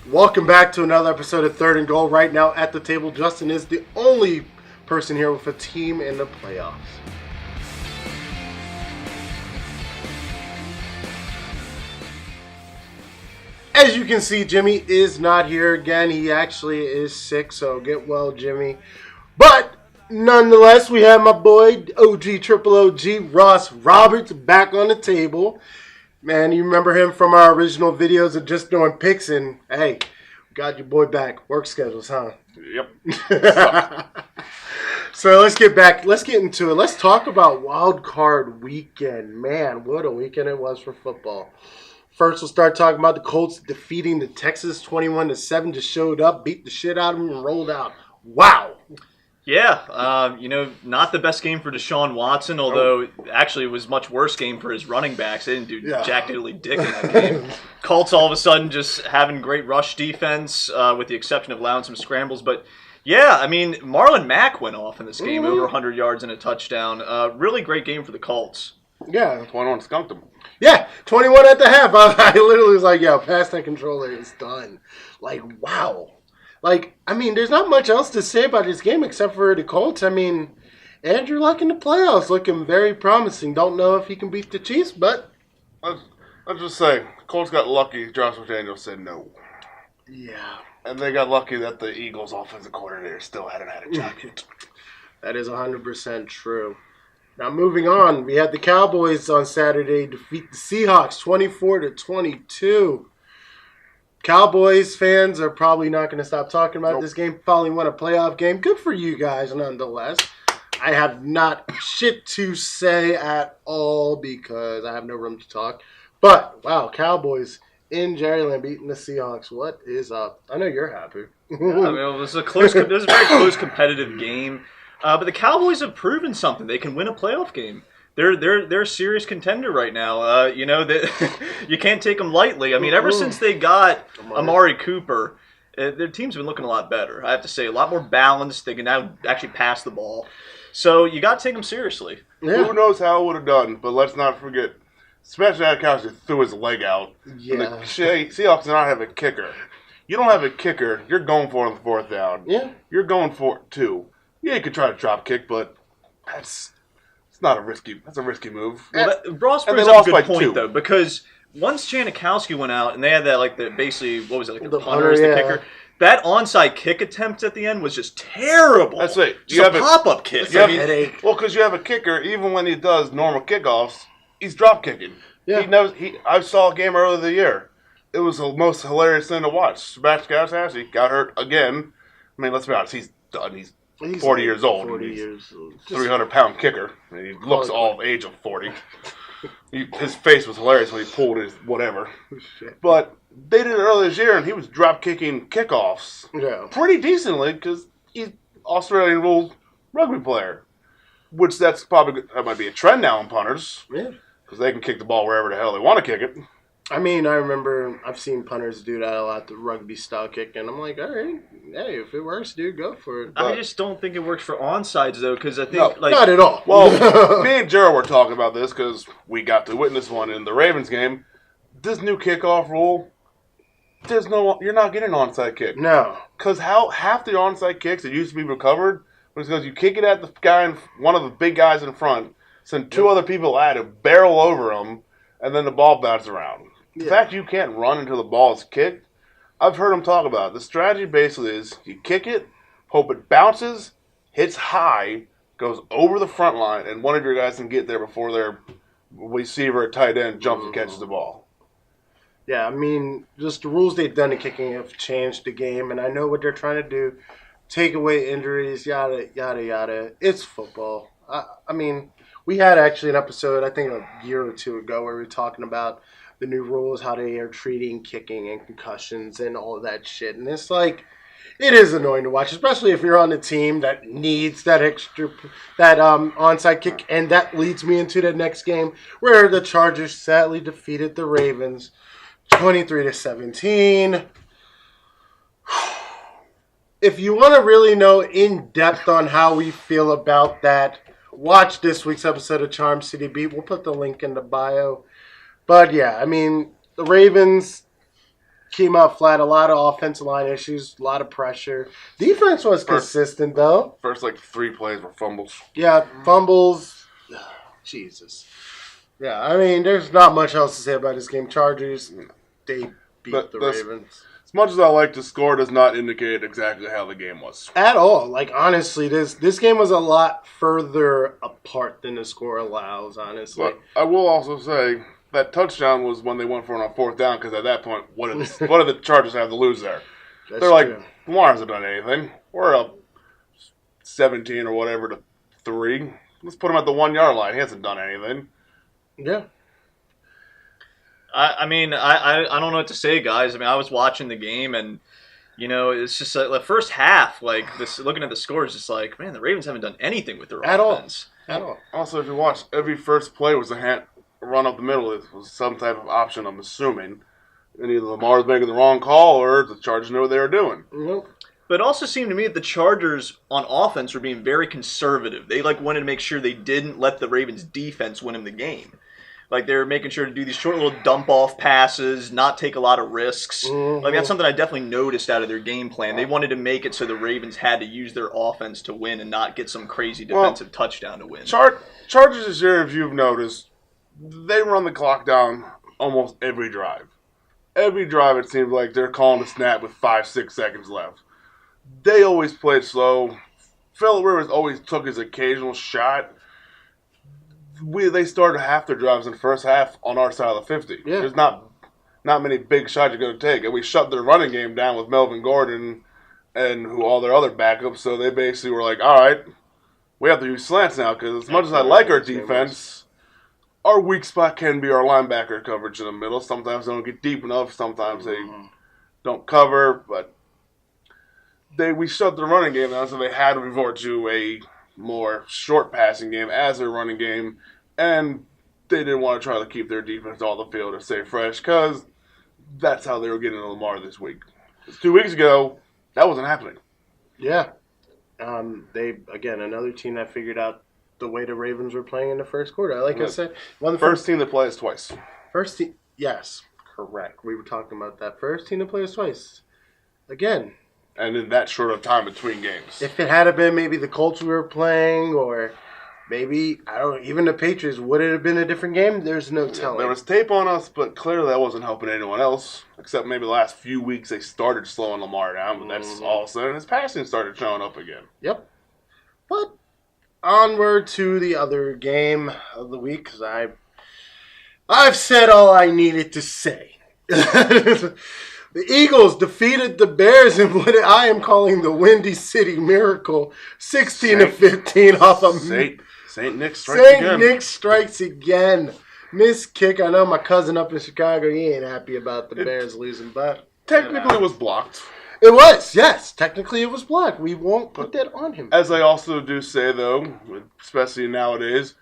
Welcome back to another episode of Third and Goal. Right now at the table, Justin is the only person here with a team in the playoffs. As you can see, Jimmy is not here again. He actually is sick, so get well, Jimmy. But nonetheless, we have my boy, Triple OG, Ross Roberts, back on the table. Man, you remember him from our original videos of just doing picks, and hey, we got your boy back. Work schedules, huh? Yep. So let's get into it. Let's talk about Wild Card Weekend. Man, what a weekend it was for football. First, we'll start talking about the Colts defeating the Texans 21-7. Just showed up, beat the shit out of them, and rolled out. Wow. Yeah, not the best game for Deshaun Watson, although actually it was a much worse game for his running backs. They didn't do jack diddly dick in that game. Colts all of a sudden just having great rush defense, with the exception of allowing some scrambles. But yeah, I mean, Marlon Mack went off in this game, over 100 yards and a touchdown. Really great game for the Colts. Yeah. 21 skunked him. Yeah, 21 at the half. I literally was like, pass that controller. It's done. Like, wow. Like, I mean, there's not much else to say about this game except for the Colts. I mean, Andrew Luck in the playoffs looking very promising. Don't know if he can beat the Chiefs, but... Let's just say, Colts got lucky. Josh McDaniels said no. Yeah. And they got lucky that the Eagles' offensive coordinator still hadn't had a job yet. That is 100% true. Now, moving on, we had the Cowboys on Saturday defeat the Seahawks 24-22. Cowboys fans are probably not going to stop talking about this game. Finally won a playoff game. Good for you guys, nonetheless. I have not shit to say at all because I have no room to talk. But, wow, Cowboys in Jerryland beating the Seahawks. What is up? I know you're happy. Yeah, I mean, it was a very close competitive game. But the Cowboys have proven something. They can win a playoff game. They're a serious contender right now. You can't take them lightly. I mean, ever since they got Amari Cooper, their team's been looking a lot better. I have to say, a lot more balanced. They can now actually pass the ball. So you got to take them seriously. Yeah. Who knows how it would have done, but let's not forget, especially Adkowski threw his leg out. Yeah. And the Seahawks do not have a kicker. You don't have a kicker, you're going for it on the fourth down. Yeah. You're going for it, too. Yeah, you could try to drop kick, but that's a risky move. Well, Ross brings up a good point, though, because once Janikowski went out and they had that, the punter as the kicker, that onside kick attempt at the end was just terrible. That's it. Just a pop-up kick. Headache. Well, because you have a kicker, even when he does normal kickoffs, he's drop kicking. Yeah. He knows. I saw a game earlier in the year. It was the most hilarious thing to watch. Sebastian Janikowski got hurt again. I mean, let's be honest. He's done. He's 40 years old. 300-pound kicker. And he looks all age of 40. His face was hilarious when he pulled his whatever. But they did it earlier this year, and he was drop-kicking kickoffs pretty decently because he's an Australian rules rugby player. Which that might be a trend now in punters. Yeah. Because they can kick the ball wherever the hell they want to kick it. I mean, I remember I've seen punters do that a lot, the rugby-style kick, and I'm like, all right, hey, if it works, dude, go for it. I just don't think it works for onsides, though, because I think... not at all. Well, me and Gerald were talking about this because we got to witness one in the Ravens game. This new kickoff rule, you're not getting an onside kick. No. Because half the onside kicks that used to be recovered was because you kick it at the guy, one of the big guys in front, send two other people at it, barrel over them, and then the ball bounces around. The fact you can't run until the ball is kicked, I've heard him talk about it. The strategy basically is you kick it, hope it bounces, hits high, goes over the front line, and one of your guys can get there before their receiver or tight end jumps and catches the ball. Yeah, I mean, just the rules they've done in kicking have changed the game, and I know what they're trying to do. Take away injuries, yada, yada, yada. It's football. I mean, we had actually an episode, I think a year or two ago, where we were talking about the new rules, how they are treating kicking and concussions and all of that shit. And it's like, it is annoying to watch, especially if you're on a team that needs that onside kick. And that leads me into the next game where the Chargers sadly defeated the Ravens 23-17. If you want to really know in depth on how we feel about that, watch this week's episode of Charm City Beat. We'll put the link in the bio. But yeah, I mean, the Ravens, came out flat. A lot of offensive line issues, a lot of pressure. Defense was consistent, though. First, 3 plays were fumbles. Yeah, fumbles. Jesus. Yeah, I mean, there's not much else to say about this game. Chargers, they beat the Ravens. As much as I like the score, does not indicate exactly how the game was. At all. Honestly, this game was a lot further apart than the score allows, honestly. But I will also say that touchdown was when they went for it on 4th down, because at that point, what do the Chargers have to lose there? They're true. Lamar hasn't done anything. We're up 17 or whatever to 3. Let's put him at the 1-yard line. He hasn't done anything. Yeah. I mean, I don't know what to say, guys. I mean, I was watching the game, and, it's just the first half, looking at the scores, just man, the Ravens haven't done anything with their offense. At all. Also, if you watch, every first play was a run up the middle. It was some type of option, I'm assuming. And either Lamar was making the wrong call or the Chargers knew what they were doing. Nope. But it also seemed to me that the Chargers on offense were being very conservative. They wanted to make sure they didn't let the Ravens defense win them the game. They were making sure to do these short little dump-off passes, not take a lot of risks. Mm-hmm. That's something I definitely noticed out of their game plan. They wanted to make it so the Ravens had to use their offense to win and not get some crazy defensive touchdown to win. Chargers this year, if you've noticed, they run the clock down almost every drive. Every drive, it seems like they're calling a snap with 5-6 seconds left. They always played slow. Phillip Rivers always took his occasional shot. They started half their drives in the first half on our side of the 50. Yeah. There's not many big shots you're going to take. And we shut their running game down with Melvin Gordon and all their other backups. So they basically were like, all right, we have to use slants now. Because as much as I like our defense, our weak spot can be our linebacker coverage in the middle. Sometimes they don't get deep enough. Sometimes they don't cover. But we shut the running game down, so they had to resort to a more short passing game as their running game, and they didn't want to try to keep their defense on the field and stay fresh, because that's how they were getting Lamar this week. 2 weeks ago, that wasn't happening. Yeah. Another team that figured out the way the Ravens were playing in the first quarter. I said, first team that plays twice. First team, yes, correct. We were talking about that. First team that plays twice. Again. And in that short of time between games. If it had been maybe the Colts we were playing, or maybe, even the Patriots, would it have been a different game? There's no telling. There was tape on us, but clearly that wasn't helping anyone else. Except maybe the last few weeks they started slowing Lamar down, but that's all of a sudden his passing started showing up again. Yep. But onward to the other game of the week, because I've said all I needed to say. The Eagles defeated the Bears in what I am calling the Windy City Miracle, 16-15 off of St. Nick strikes again. St. Nick strikes again. Missed kick. I know my cousin up in Chicago, he ain't happy about the Bears losing, but technically it was blocked. It was, yes. Technically it was blocked. We won't put that on him. As I also do say, though, especially nowadays,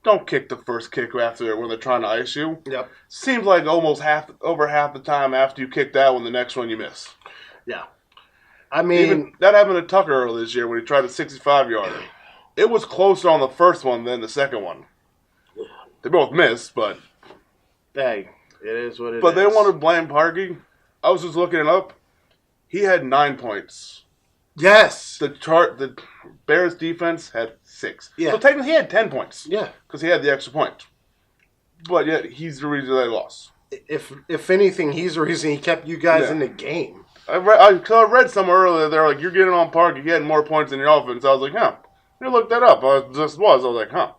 don't kick the first kick after when they're trying to ice you. Yep. Seems like almost over half the time after you kick that one, the next one you miss. Yeah. I mean, even that happened to Tucker earlier this year when he tried a 65-yarder. It was closer on the first one than the second one. They both missed, but hey, it is what it is. But they want to blame Parkey. I was just looking it up. He had 9 points. Yes. The Bears defense had 6. Yeah. So technically he had 10 points. Yeah. Because he had the extra point. But yet he's the reason they lost. If anything, he's the reason he kept you guys in the game. I read somewhere earlier, they're like, you're getting on Parkey. He had more points than your offense. I was like, huh. I looked that up. I was like, huh.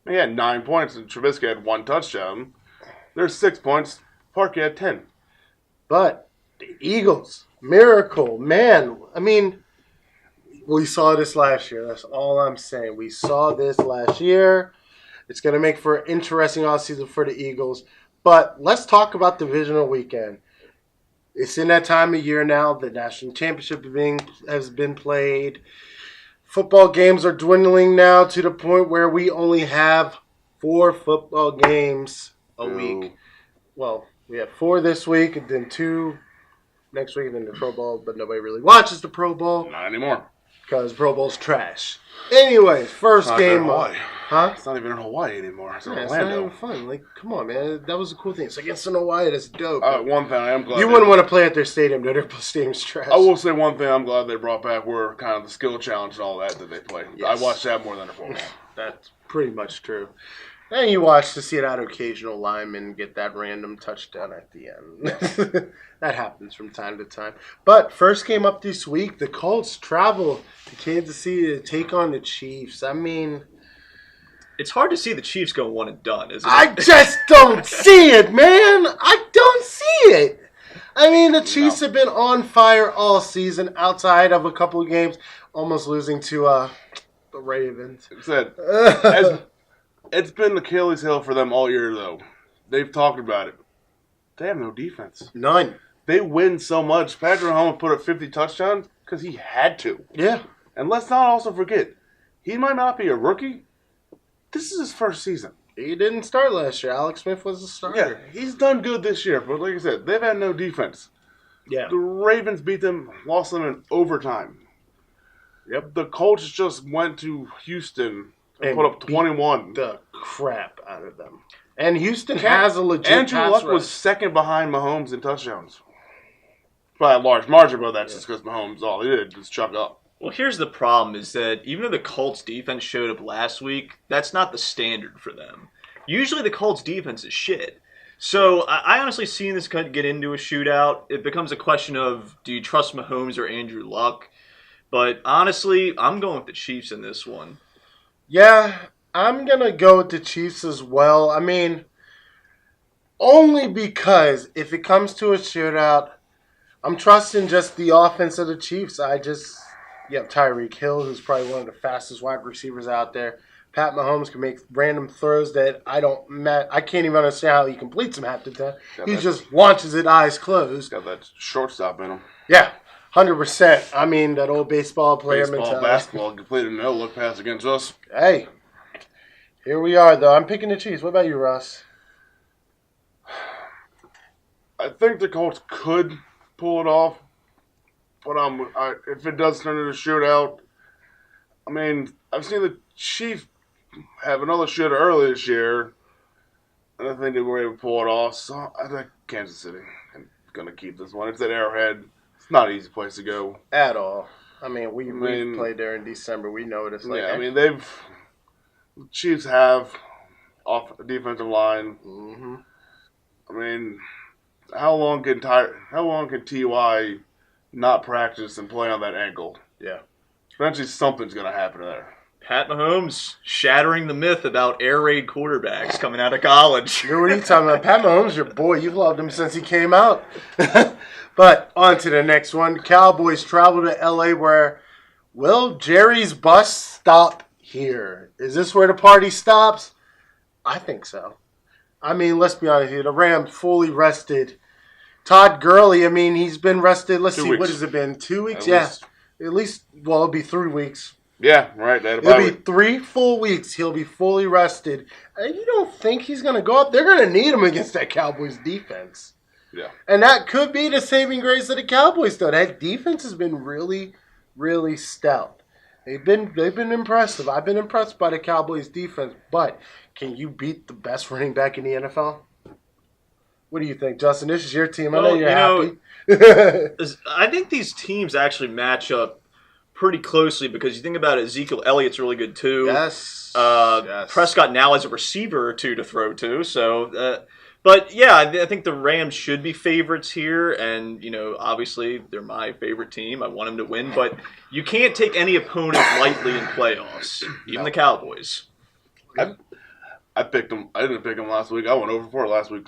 He had 9 points and Trubisky had 1 touchdown. There's 6 points. Parkey had 10. But the Eagles, miracle, man. I mean, we saw this last year. That's all I'm saying. We saw this last year. It's going to make for an interesting offseason for the Eagles. But let's talk about Divisional Weekend. It's in that time of year now. The national championship has been played. Football games are dwindling now to the point where we only have 4 football games a week. Well, we have 4 this week and then 2 next week and then the Pro Bowl. But nobody really watches the Pro Bowl. Not anymore. because Pro Bowl's trash. Anyways, first game. Huh? It's not even in Hawaii anymore. It's in Orlando. It's not even fun. Like, come on, man. That was a cool thing. It's like, it's in Hawaii. That's dope. One thing I am glad. You wouldn't want to play at their stadium. Their stadium's trash. I will say one thing I'm glad they brought back were kind of the skill challenge and all that they play. Yes. I watched that more than a football. That's pretty much true. And you watch to see that occasional lineman get that random touchdown at the end. That happens from time to time. But first game up this week, the Colts travel to Kansas City to take on the Chiefs. I mean, it's hard to see the Chiefs go one and done, isn't it? I just don't see it, man. I don't see it. I mean, the Chiefs have been on fire all season outside of a couple of games, almost losing to the Ravens. It's been Achilles heel for them all year, though. They've talked about it. They have no defense. None. They win so much. Patron Mahomes put up 50 touchdowns because he had to. Yeah. And let's not also forget, he might not be a rookie. This is his first season. He didn't start last year. Alex Smith was the starter. Yeah, he's done good this year. But like I said, they've had no defense. Yeah. The Ravens beat them, lost them in overtime. Yep. The Colts just went to Houston and put up 21. The crap out of them. And Houston has a legit Andrew pass Luck rush. was second behind Mahomes in touchdowns. By a large margin, but that's just because Mahomes, all he did was chuck up. Well, here's the problem is that even though the Colts defense showed up last week, that's not the standard for them. Usually the Colts defense is shit. So I honestly seen this get into a shootout. It becomes a question of, do you trust Mahomes or Andrew Luck? But honestly, I'm going with the Chiefs in this one. Yeah, I'm going to go with the Chiefs as well. I mean, only because if it comes to a shootout, I'm trusting just the offense of the Chiefs. You have Tyreek Hill, who's probably one of the fastest wide receivers out there. Pat Mahomes can make random throws that I can't even understand how he completes them half the time. He just launches it eyes closed. Got that shortstop in him. Yeah, 100%. I mean, that old baseball player mentality. Basketball, completed a no-look pass against us. Hey, here we are, though. I'm picking the Chiefs. What about you, Ross? I think the Colts could pull it off, but if it does turn into a shootout, I mean, I've seen the Chiefs have another shootout early this year, and I think they were able to pull it off. So I think Kansas City is going to keep this one. It's at Arrowhead. It's not an easy place to go at all. I mean, we've played there in December. We know what it's like. Yeah, I mean, the Chiefs have off a defensive line. Mm-hmm. I mean, how long can Ty not practice and play on that ankle? Yeah. Eventually something's going to happen there. Pat Mahomes shattering the myth about air raid quarterbacks coming out of college. What are you talking about? Pat Mahomes, your boy. You've loved him since he came out. But on to the next one. Cowboys travel to L.A. where will Jerry's bus stop here? Is this where the party stops? I think so. I mean, let's be honest here. The Rams fully rested. Todd Gurley, I mean, he's been rested. Let's see, what has it been? 2 weeks? At least, it'll be 3 weeks. Yeah, right. It'll be 3 full weeks. He'll be fully rested. And you don't think he's going to go up? They're going to need him against that Cowboys defense. Yeah. And that could be the saving grace of the Cowboys, though. That defense has been really, really stout. They've been impressive. I've been impressed by the Cowboys defense. But can you beat the best running back in the NFL? What do you think, Justin? This is your team. I know you're happy. I think these teams actually match up pretty closely because you think about it, Ezekiel Elliott's really good too. Yes. Prescott now has a receiver or two to throw to. So, but yeah, I think the Rams should be favorites here, and obviously they're my favorite team. I want them to win, but you can't take any opponent lightly in playoffs, even the Cowboys. I picked them. I didn't pick them last week. I went over 4 last week.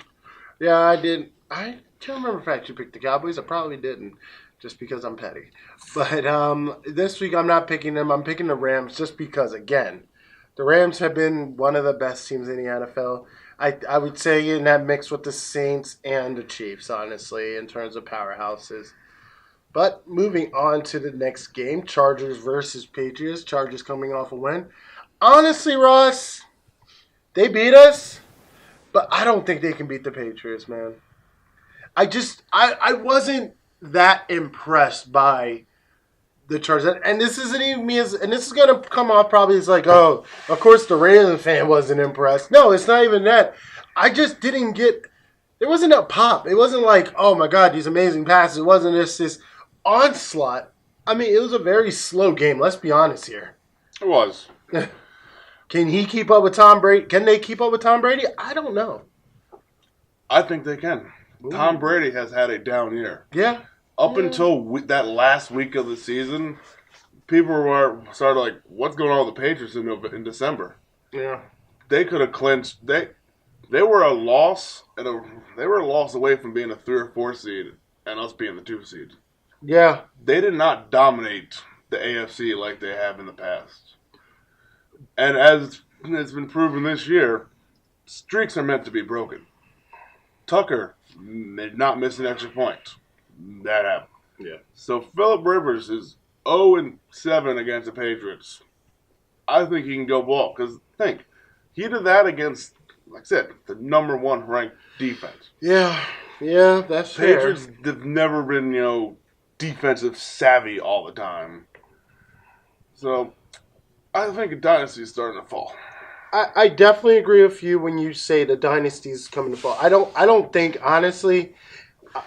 Yeah, I did. I can't remember if I actually picked the Cowboys. I probably didn't, just because I'm petty. But this week I'm not picking them. I'm picking the Rams just because, again, the Rams have been one of the best teams in the NFL. I would say in that mix with the Saints and the Chiefs, honestly, in terms of powerhouses. But moving on to the next game, Chargers versus Patriots. Chargers coming off a win. Honestly, Ross, they beat us, but I don't think they can beat the Patriots, man. I wasn't that impressed by the Chargers. And this isn't even me and this is gonna come off probably as like, oh, of course the Ravens fan wasn't impressed. No, it's not even that. I just didn't get. There wasn't a pop. It wasn't like, oh my God, these amazing passes. It wasn't this onslaught. I mean, it was a very slow game. Let's be honest here. It was. Can he keep up with Tom Brady? Can they keep up with Tom Brady? I don't know. I think they can. Ooh. Tom Brady has had a down year. Yeah. Up until that last week of the season, people started like, what's going on with the Patriots in December? Yeah. They could have clinched. They were a loss they were a loss away from being a 3 or 4 seed and us being the 2 seed. Yeah. They did not dominate the AFC like they have in the past. And as it's been proven this year, streaks are meant to be broken. Tucker did not miss an extra point. That happened. Yeah. So Phillip Rivers is 0-7 against the Patriots. I think he can go ball. Because think, he did that against, like I said, the number 1 ranked defense. Yeah. Yeah, that's fair. Patriots have never been, defensive savvy all the time. So I think a dynasty is starting to fall. I definitely agree with you when you say the dynasty is coming to fall. I don't think, honestly,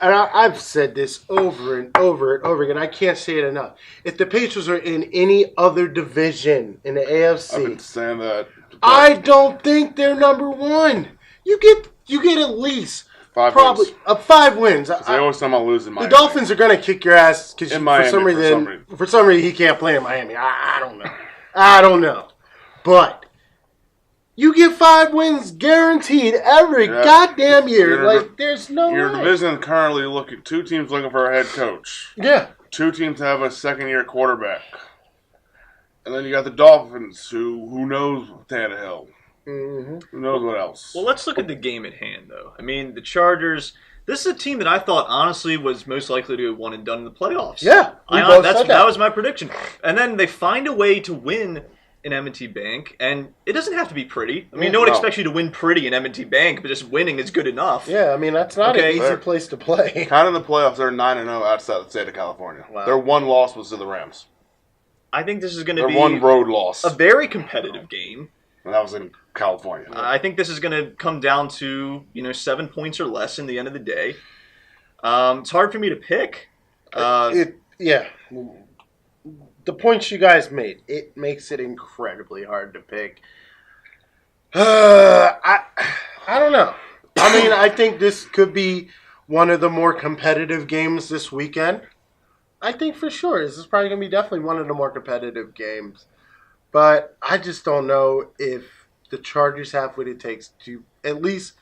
and I've said this over and over and over again. I can't say it enough. If the Patriots are in any other division in the AFC, I've been saying that. I don't think they're number 1. You get at least 5 probably wins. 5 wins. They always time I'm losing Miami. The Dolphins are going to kick your ass because for some reason he can't play in Miami. I don't know. I don't know. But you get 5 wins guaranteed every goddamn year. There's no Your way. division currently looking 2 teams looking for a head coach. Yeah. 2 teams have a second-year quarterback. And then you got the Dolphins, who knows Tannehill. Mm-hmm. Who knows what else? Well, let's look at the game at hand, though. I mean, the Chargers. This is a team that I thought, honestly, was most likely to have won and done in the playoffs. Yeah, that was my prediction. And then they find a way to win in M&T Bank, and it doesn't have to be pretty. I mean, no one expects you to win pretty in M&T Bank, but just winning is good enough. Yeah, I mean, that's not an easy place to play. Kind of in the playoffs, they're 9-0 outside the state of California. Wow. Their 1 loss was to the Rams. I think this is going to be 1 road loss. A very competitive game. And that was in California. I think this is going to come down to 7 points or less in the end of the day. It's hard for me to pick. The points you guys made, it makes it incredibly hard to pick. I don't know. I mean, I think this could be one of the more competitive games this weekend. I think for sure this is probably going to be definitely one of the more competitive games. But I just don't know if the Chargers have what it takes to at least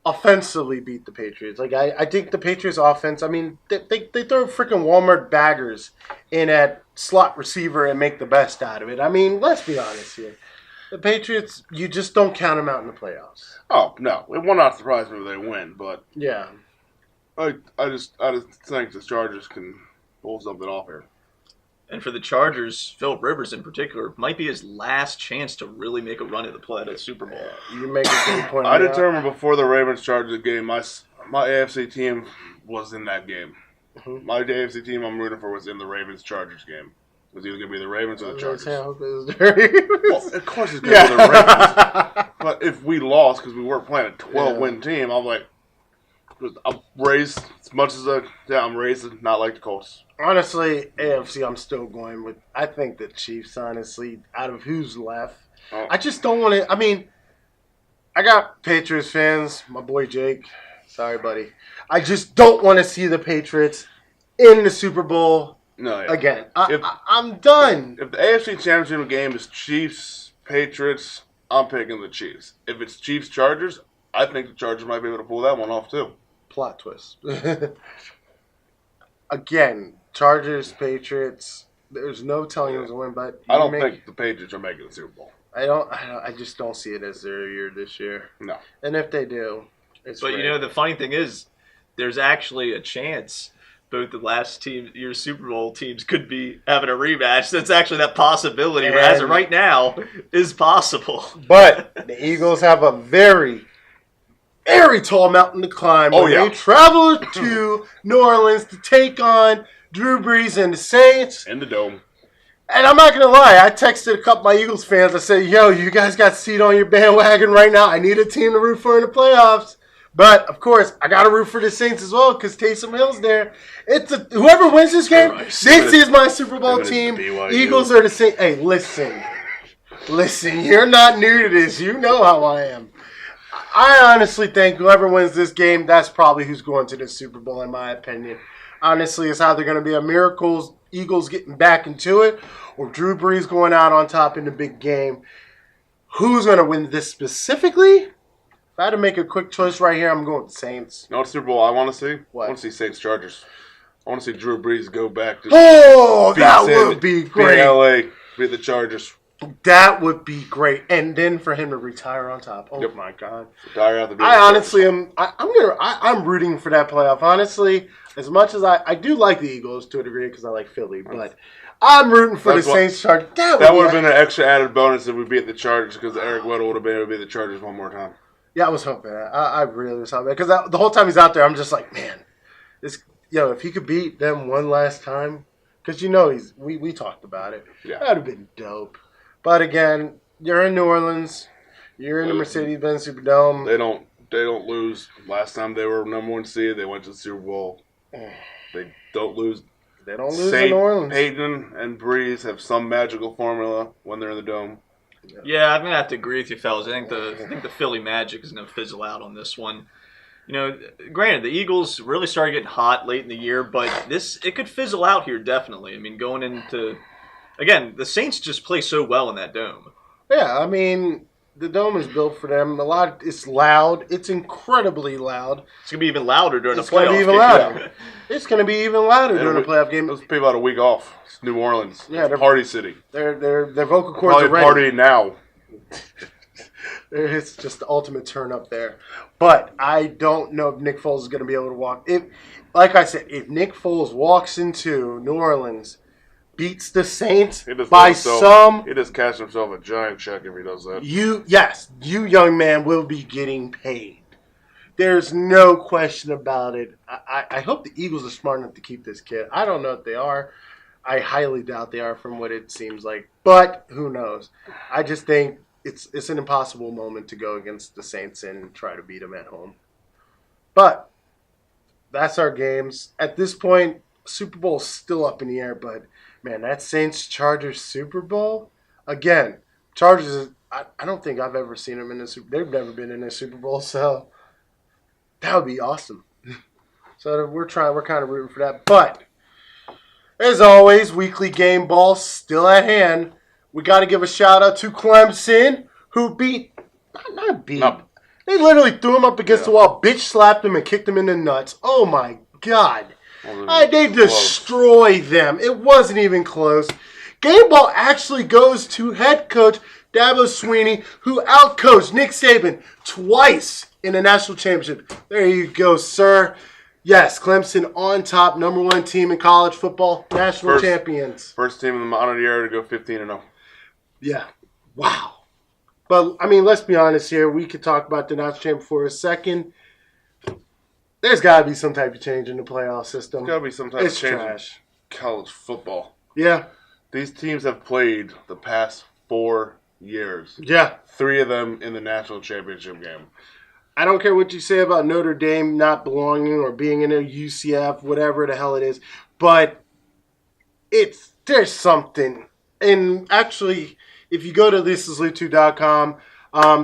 offensively beat the Patriots. I think the Patriots offense, I mean, they throw freaking Walmart baggers in at slot receiver and make the best out of it. I mean, let's be honest here. The Patriots, you just don't count them out in the playoffs. Oh, no. It will not surprise me if they win, but yeah. I just think the Chargers can pull something off here. And for the Chargers, Phillip Rivers in particular, might be his last chance to really make a run at the Super Bowl. You make a good point. I determined before the Ravens-Chargers game, my AFC team was in that game. Mm-hmm. My AFC team I'm rooting for was in the Ravens-Chargers game. It was either going to be the Ravens or the Chargers. Well, of course it's going to be the Ravens. But if we lost because we weren't playing a 12-win team, I'm like, I'm raised as much as I'm raised to not like the Colts. Honestly, AFC, I'm still going with, I think the Chiefs, honestly, out of who's left. Oh. I just don't want to, I mean, I got Patriots fans, my boy Jake. Sorry, buddy. I just don't want to see the Patriots in the Super Bowl again. I'm done. If the AFC Championship game is Chiefs, Patriots, I'm picking the Chiefs. If it's Chiefs-Chargers, I think the Chargers might be able to pull that one off, too. Plot twist. Again, Chargers, Patriots. There's no telling who's going to win, but I don't think the Patriots are making the Super Bowl. I just don't see it as their year this year. No. And if they do, it's But rare. the funny thing is, there's actually a chance both the last year Super Bowl teams could be having a rematch. That's actually that possibility. But as of right now, is possible. But the Eagles have a very very tall mountain to climb when they travel to New Orleans to take on Drew Brees and the Saints. In the Dome. And I'm not going to lie, I texted a couple of my Eagles fans. I said, yo, you guys got seat on your bandwagon right now. I need a team to root for in the playoffs. But, of course, I got to root for the Saints as well because Taysom Hill's there. Whoever wins this game, this is my Super Bowl team. Eagles are the Saints. Hey, listen. Listen, you're not new to this. You know how I am. I honestly think whoever wins this game, that's probably who's going to the Super Bowl, in my opinion. Honestly, it's either going to be a miracle, Eagles getting back into it, or Drew Brees going out on top in the big game. Who's going to win this specifically? If I had to make a quick choice right here, I'm going with the Saints. You know what Super Bowl I want to see? What? I want to see Saints-Chargers. I want to see Drew Brees go back to that would be great. Beat LA, beat the Chargers. That would be great, and then for him to retire on top. Oh my God! Retire out the I honestly am. I'm rooting for that playoff. Honestly, as much as I do like the Eagles to a degree because I like Philly, but I'm rooting for the Saints. Chargers. That would have been an extra added bonus if we beat the Chargers because Eric Weddle would have been able to beat the Chargers one more time. Yeah, I was hoping. I really was hoping because the whole time he's out there, I'm just like, man, if he could beat them one last time, because we talked about it. Yeah, that would have been dope. But again, you're in New Orleans. You're in the Mercedes-Benz Superdome. They don't lose. Last time they were number 1 seed, they went to the Super Bowl. They don't lose. They don't lose in New Orleans. Peyton and Breeze have some magical formula when they're in the Dome. Yeah, I'm gonna have to agree with you, fellas. I think the Philly Magic is gonna fizzle out on this one. Granted, the Eagles really started getting hot late in the year, but it could fizzle out here definitely. I mean, going into again, the Saints just play so well in that dome. Yeah, I mean, the dome is built for them. It's loud. It's incredibly loud. It's going to be even louder during the playoff It's going to be even louder. It's going to be even louder during the playoff game. Those people had a week off. It's New Orleans. Yeah, they're party city. Their vocal cords are ready. Party now. It's just the ultimate turn up there. But I don't know if Nick Foles is going to be able to walk. Like I said, if Nick Foles walks into New Orleans, beats the Saints by some... He just cashed himself a giant check if he does that. You young man will be getting paid. There's no question about it. I hope the Eagles are smart enough to keep this kid. I don't know if they are. I highly doubt they are from what it seems like. But who knows? I just think it's an impossible moment to go against the Saints and try to beat them at home. But that's our games. At this point, Super Bowl is still up in the air, but... Man, that Saints-Chargers Super Bowl, again, Chargers, I don't think I've ever seen them in a Super Bowl. They've never been in a Super Bowl, so that would be awesome. So we're kind of rooting for that. But, as always, weekly game ball still at hand. We got to give a shout-out to Clemson, who they literally threw him up against the wall, bitch slapped him, and kicked him in the nuts. Oh, my God. They destroy them. It wasn't even close. Game ball actually goes to head coach Dabo Swinney, who outcoached Nick Saban twice in the national championship. There you go, sir. Yes, Clemson on top, number 1 team in college football, national champions. First team in the modern era to go 15-0. Yeah. Wow. But, I mean, let's be honest here. We could talk about the national champion for a second. There's got to be some type of change in the playoff system. There's got to be some type of change trash. In college football. Yeah. These teams have played the past 4 years. Yeah. 3 of them in the national championship game. I don't care what you say about Notre Dame not belonging or being in a UCF, whatever the hell it is, but there's something. And actually, if you go to thisisLitTube.com,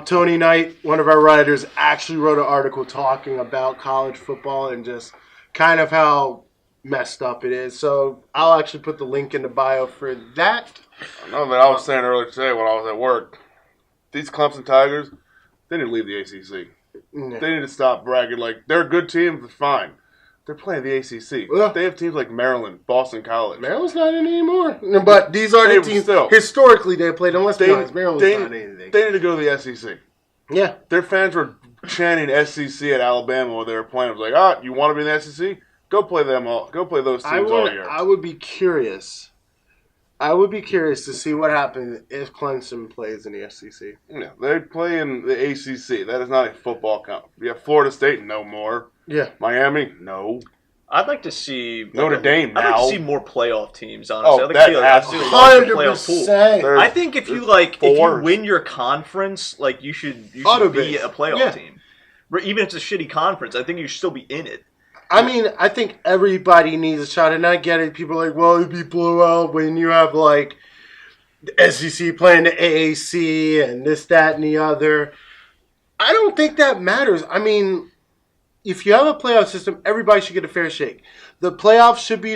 Tony Knight, one of our writers, actually wrote an article talking about college football and just kind of how messed up it is. So I'll actually put the link in the bio for that. I know that I was saying earlier today when I was at work, these Clemson Tigers, they need to leave the ACC. Yeah. They need to stop bragging like they're a good team, but fine. They're playing the ACC. Yeah. They have teams like Maryland, Boston College. Maryland's not in anymore. But these are the teams still. Historically they played. Unless Maryland's not anything. They need to go to the SEC. Yeah. Their fans were chanting SEC at Alabama when they were playing. It was like, you want to be in the SEC? Go play them all. Go play those teams all year. I would be curious. I would be curious to see what happens if Clemson plays in the SEC. Yeah, they play in the ACC. That is not a football comp. You have Florida State, no more. Yeah. Miami, no. I'd like to see Notre Dame now. I'd like to see more playoff teams. Honestly, Oh, I'd like that to see, has like, to a be. larger playoff pool. 100%. I think if you win your conference, like you should be a playoff team. Even if it's a shitty conference, I think you should still be in it. I mean, I think everybody needs a shot, and I get it. People are like, well, it'd be blowout when you have, like, the SEC playing the AAC and this, that, and the other. I don't think that matters. I mean, if you have a playoff system, everybody should get a fair shake. The playoffs should be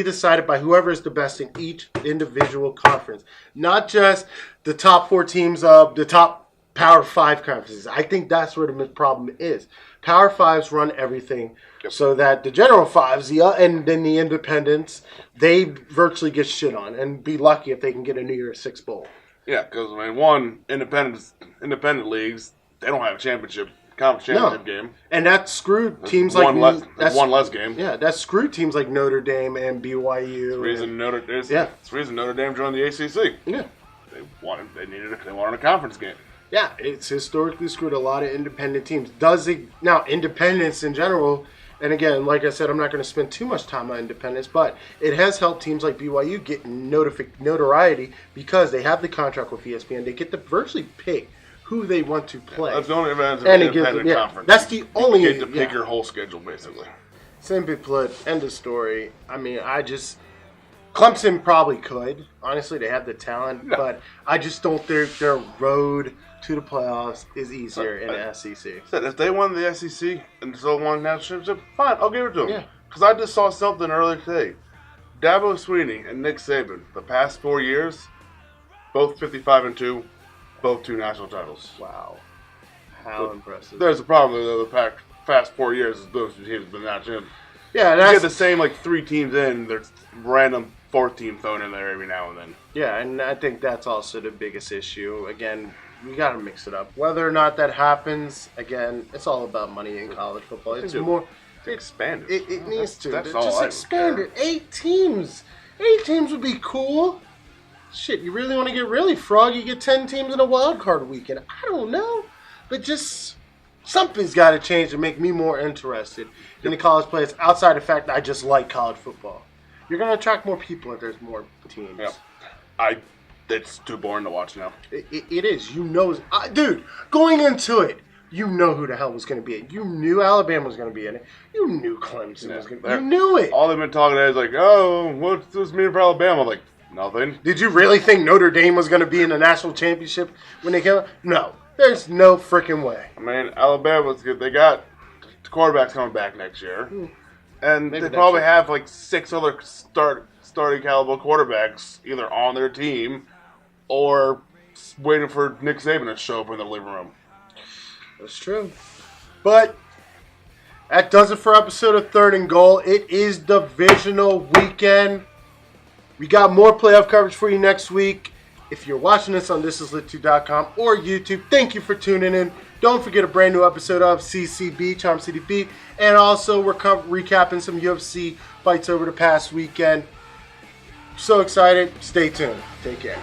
decided by whoever is the best in each individual conference, not just the top 4 teams of the top Power 5 conferences. I think that's where the problem is. Power 5s run everything, so that the General 5s and then the independents, they virtually get shit on and be lucky if they can get a New Year's Six bowl. Yeah, because, I mean, independent leagues, they don't have a conference championship game. And that screwed teams one like... one less game. Yeah, that screwed teams like Notre Dame and BYU. It's the reason Notre Dame joined the ACC. Yeah. They wanted a conference game. Yeah, it's historically screwed a lot of independent teams. Now, independence in general, and again, like I said, I'm not going to spend too much time on independence, but it has helped teams like BYU get notoriety because they have the contract with ESPN. They get to virtually pick who they want to play. That's the only advantage of an independent conference. That's the only... You get to pick your whole schedule, basically. Simply put, end of story. I mean, Clemson probably could. Honestly, they have the talent, but I just don't think their road to the playoffs is easier in the SEC. If they won the SEC and still won the national championship, fine, I'll give it to them. Yeah. Because I just saw something earlier today. Dabo Swinney and Nick Saban, the past 4 years, both 55-2, both 2 national titles. Wow. How impressive. There's a problem, though, the past 4 years, those 2 teams have been not champions. Yeah, you get the same, 3 teams in, there's random 4th team thrown in there every now and then. Yeah, and I think that's also the biggest issue. Again, we got to mix it up. Whether or not that happens, again, it's all about money in college football. It's more... Expand it. It needs to. That's just expand it. 8 teams. 8 teams would be cool. Shit, you really want to get really froggy? Get 10 teams in a wild card weekend. I don't know. But just... something's got to change to make me more interested in the college players outside the fact that I just like college football. You're going to attract more people if there's more teams. Yeah. It's too boring to watch now. It is. Dude, going into it, you know who the hell was going to be in it. You knew Alabama was going to be in it. You knew Clemson was going to be in it. You knew it. All they've been talking about is like, oh, what's this mean for Alabama? Like, nothing. Did you really think Notre Dame was going to be in the national championship when they came out? No. There's no freaking way. I mean, Alabama's good. They got the quarterbacks coming back next year. And they probably have 6 other starting caliber quarterbacks either on their team or waiting for Nick Saban to show up in the living room. That's true. But that does it for episode of 3rd and Goal. It is Divisional Weekend. We got more playoff coverage for you next week. If you're watching this on thisislittube.com or YouTube, thank you for tuning in. Don't forget a brand new episode of CCB, Charm City Beat. And also, we're recapping some UFC fights over the past weekend. So excited. Stay tuned. Take care.